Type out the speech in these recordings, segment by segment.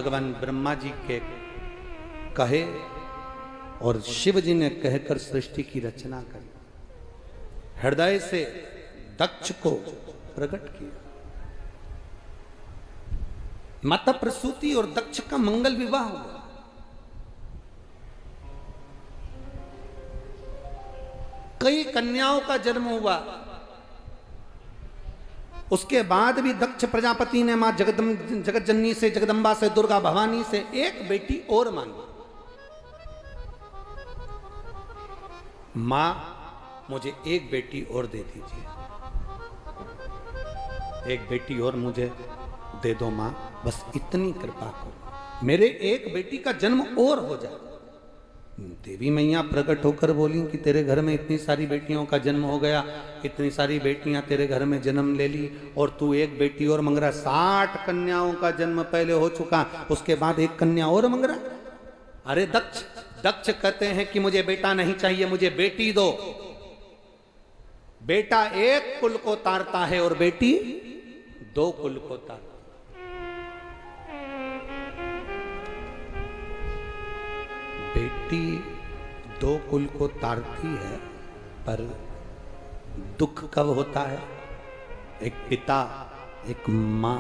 भगवान ब्रह्मा जी के कहे और शिव जी ने कहकर सृष्टि की रचना करी, हृदय से दक्ष को प्रकट किया। माता प्रसूति और दक्ष का मंगल विवाह हुआ। कई कन्याओं का जन्म हुआ। उसके बाद भी दक्ष प्रजापति ने मां जगत जननी से, जगदम्बा से, दुर्गा भवानी से एक बेटी और मांगी। मां मुझे एक बेटी और दे दीजिए, एक बेटी और मुझे दे दो मां, बस इतनी कृपा करो, मेरे एक बेटी का जन्म और हो जाए। देवी मैया प्रकट होकर बोली कि तेरे घर में इतनी सारी बेटियों का जन्म हो गया, इतनी सारी बेटियां तेरे घर में जन्म ले ली और तू एक बेटी और मंग रहा। 60 कन्याओं का जन्म पहले हो चुका, उसके बाद एक कन्या और मंग रहा। अरे दक्ष कहते हैं कि मुझे बेटा नहीं चाहिए, मुझे बेटी दो। बेटा एक कुल को तारता है और बेटी 2 कुल को तारती। बेटी 2 कुल को तारती है, पर दुख कब होता है? एक पिता, एक मां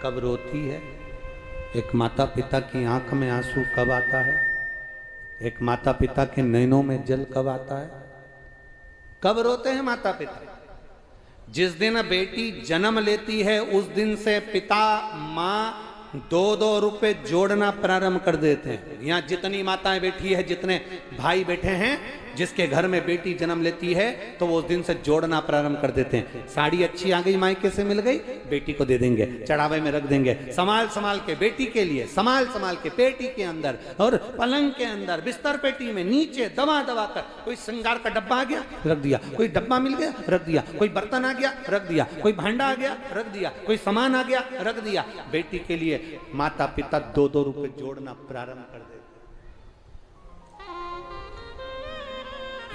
कब रोती है? एक माता पिता की आंख में आंसू कब आता है? एक माता पिता के नैनों में जल कब आता है? कब रोते हैं माता पिता? जिस दिन बेटी जन्म लेती है उस दिन से पिता मां 2-2 रुपए जोड़ना प्रारंभ कर देते हैं। यहाँ जितनी माताएं बैठी है, जितने भाई बैठे हैं, जिसके घर में बेटी जन्म लेती है तो वो उस दिन से जोड़ना प्रारंभ कर देते हैं। साड़ी अच्छी आ गई, मायके से मिल गई, बेटी को दे देंगे, चढ़ावे में रख देंगे, संभाल के बेटी के लिए, संभाल के पेटी के अंदर और पलंग के अंदर, बिस्तर पेटी में नीचे दबा कर। कोई श्रृंगार का डब्बा आ गया, रख दिया, कोई डब्बा मिल गया, रख दिया, कोई बर्तन आ गया, रख दिया, कोई भांडा आ गया, रख दिया, कोई सामान आ गया, रख दिया। बेटी के लिए माता पिता 2-2 रुपए जोड़ना प्रारंभ कर देते।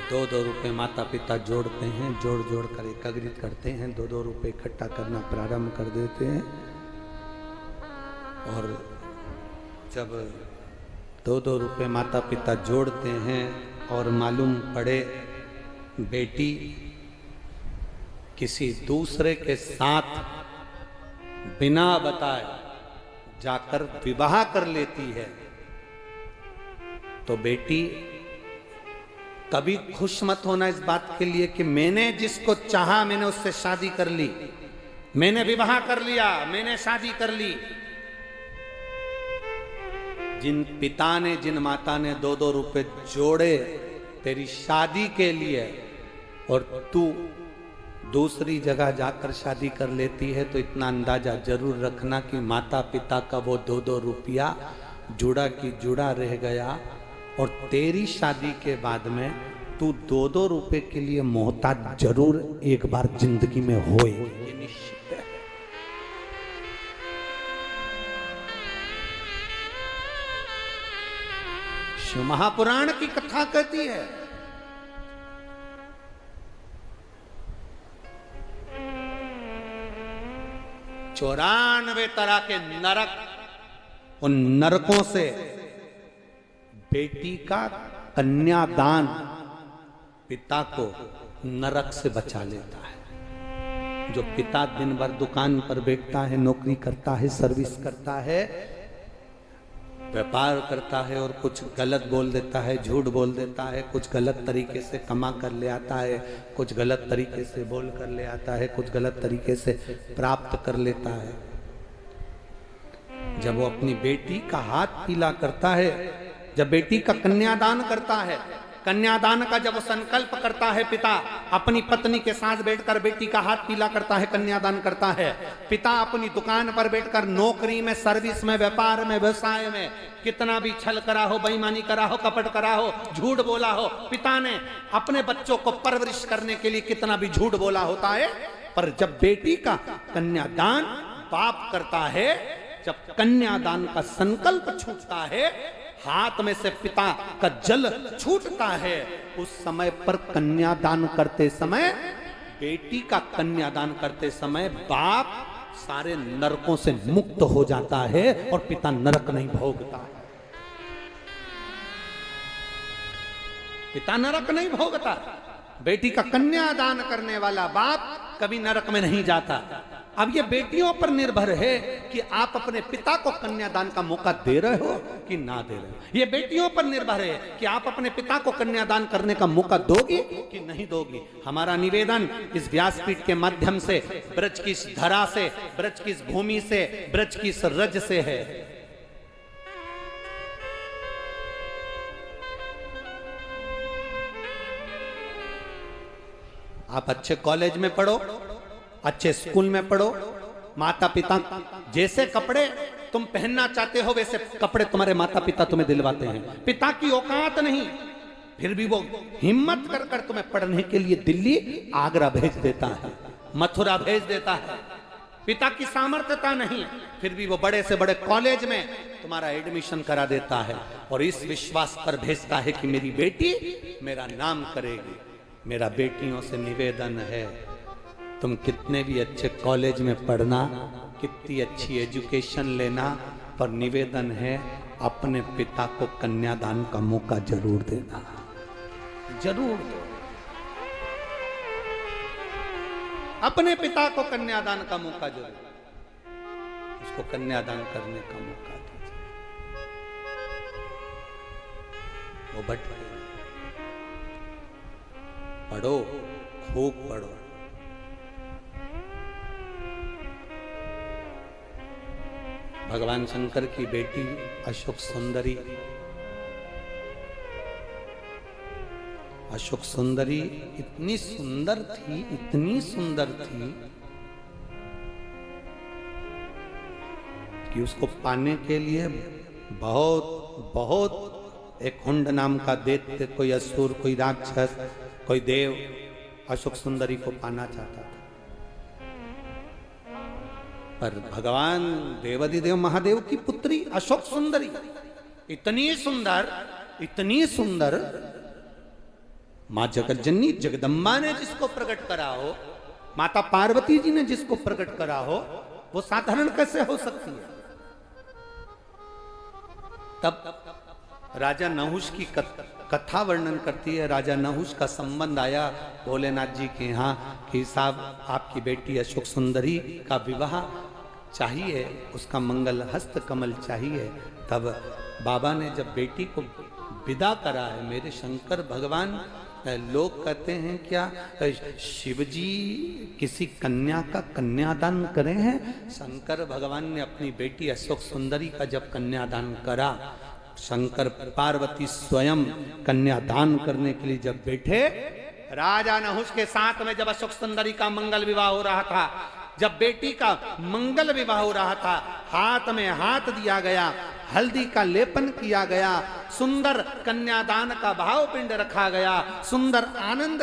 2-2 रुपए माता पिता जोड़ते हैं, जोड़ कर एकत्रित करते हैं, 2-2 रुपए इकट्ठा करना प्रारंभ कर देते हैं। और जब 2-2 रुपए माता पिता जोड़ते हैं और मालूम पड़े बेटी किसी दूसरे के साथ बिना बताए जाकर विवाह कर लेती है, तो बेटी कभी खुश मत होना इस बात के लिए कि मैंने जिसको चाहा मैंने उससे शादी कर ली, मैंने विवाह कर लिया, मैंने शादी कर ली। जिन पिता ने, जिन माता ने 2-2 रुपए जोड़े तेरी शादी के लिए और तू दूसरी जगह जाकर शादी कर लेती है, तो इतना अंदाजा जरूर रखना कि माता पिता का वो 2-2 रुपया जुड़ा की जुड़ा रह गया और तेरी शादी के बाद में तू 2-2 रुपए के लिए मोहताज जरूर एक बार जिंदगी में होए, ये निश्चित है। शिव महापुराण की कथा कहती है 94 तरह के नरक, उन नरकों से बेटी का कन्यादान पिता को नरक से बचा लेता है। जो पिता दिन भर दुकान पर बैठता है, नौकरी करता है, सर्विस करता है, व्यापार करता है और कुछ गलत बोल देता है, झूठ बोल देता है, कुछ गलत तरीके से कमा कर ले आता है, कुछ गलत तरीके से बोल कर ले आता है, कुछ गलत तरीके से प्राप्त कर लेता है। जब वो अपनी बेटी का हाथ पीला करता है, जब बेटी का कन्यादान करता है, कन्यादान का जब संकल्प करता है पिता, अपनी पत्नी के साथ बैठकर बेटी का हाथ पीला करता है, कन्यादान करता है। पिता अपनी दुकान पर बैठकर नौकरी में, सर्विस में, व्यापार में, व्यवसाय में कितना भी छल करा हो, बेईमानी करा हो, कपट करा हो, झूठ बोला हो, पिता ने अपने बच्चों को परवरिश करने के लिए कितना भी झूठ बोला होता है, पर जब बेटी का कन्यादान बाप करता है, जब कन्यादान का संकल्प छूटता है, हाथ में से पिता का जल छूटता है, उस समय पर कन्यादान करते समय, बेटी का कन्यादान करते समय बाप सारे नरकों से मुक्त हो जाता है और पिता नरक नहीं भोगता है। पिता नरक नहीं भोगता। बेटी का कन्यादान करने वाला बाप कभी नरक में नहीं जाता। अब ये बेटियों पर निर्भर है कि आप अपने पिता को कन्यादान का मौका दे रहे हो कि ना दे रहे हो। ये बेटियों पर निर्भर है कि आप अपने पिता को कन्यादान करने का मौका दोगी कि नहीं दोगी। हमारा निवेदन इस व्यासपीठ के माध्यम से, ब्रज की इस धरा से, ब्रज की इस भूमि से, ब्रज की इस रज से है, आप अच्छे कॉलेज में पढ़ो, अच्छे स्कूल में पढ़ो, माता पिता जैसे कपड़े तुम पहनना चाहते हो वैसे कपड़े तुम्हारे माता पिता तुम्हें दिलवाते हैं। पिता की औकात नहीं, फिर भी वो हिम्मत कर कर तुम्हें पढ़ने के लिए दिल्ली, आगरा भेज देता है, मथुरा भेज देता है। पिता की सामर्थ्यता नहीं, फिर भी वो बड़े से बड़े कॉलेज में तुम्हारा एडमिशन करा देता है और इस विश्वास पर भेजता है कि मेरी बेटी मेरा नाम करेगी। मेरा बेटियों से निवेदन है, तुम कितने भी अच्छे कॉलेज में पढ़ना, कितनी अच्छी एजुकेशन लेना, पर निवेदन है अपने पिता को कन्यादान का मौका जरूर देना, जरूर दो। अपने पिता को कन्यादान का मौका जरूर, उसको कन्यादान करने का मौका दीजिए। वो भटके, पढ़ो, खूब पढ़ो। भगवान शंकर की बेटी अशोक सुंदरी, अशोक सुंदरी इतनी सुंदर थी, इतनी सुंदर थी कि उसको पाने के लिए बहुत बहुत एक हुंड नाम का दैत्य, कोई असुर, कोई राक्षस, कोई देव अशोक सुंदरी को पाना चाहता था। पर भगवान देवाधिदेव महादेव की पुत्री अशोक सुंदरी इतनी सुंदर, इतनी सुंदर, मां जगतजननी जगदम्बा ने जिसको प्रकट करा हो, माता पार्वती जी ने जिसको प्रकट करा हो, वो साधारण कैसे हो सकती है। तब राजा नहुष की कथा वर्णन करती है। राजा नहुष का संबंध आया भोलेनाथ जी के यहाँ कि साहब आपकी बेटी अशोक सुंदरी का विवाह चाहिए, उसका मंगल हस्त कमल चाहिए। तब बाबा ने जब बेटी को विदा करा है, मेरे शंकर भगवान, लोग कहते हैं क्या शिवजी किसी कन्या का कन्यादान करे हैं? शंकर भगवान ने अपनी बेटी अशोक सुंदरी का जब कन्यादान करा, शंकर पार्वती स्वयं कन्यादान करने के लिए जब बैठे, राजा नहुष के साथ में जब अशोक सुंदरी का मंगल विवाह हो रहा था, जब बेटी का मंगल विवाह हो रहा था, हाथ में हाथ दिया गया, हल्दी का लेपन किया गया, सुंदर कन्यादान का भाव पिंड रखा गया, सुंदर आनंद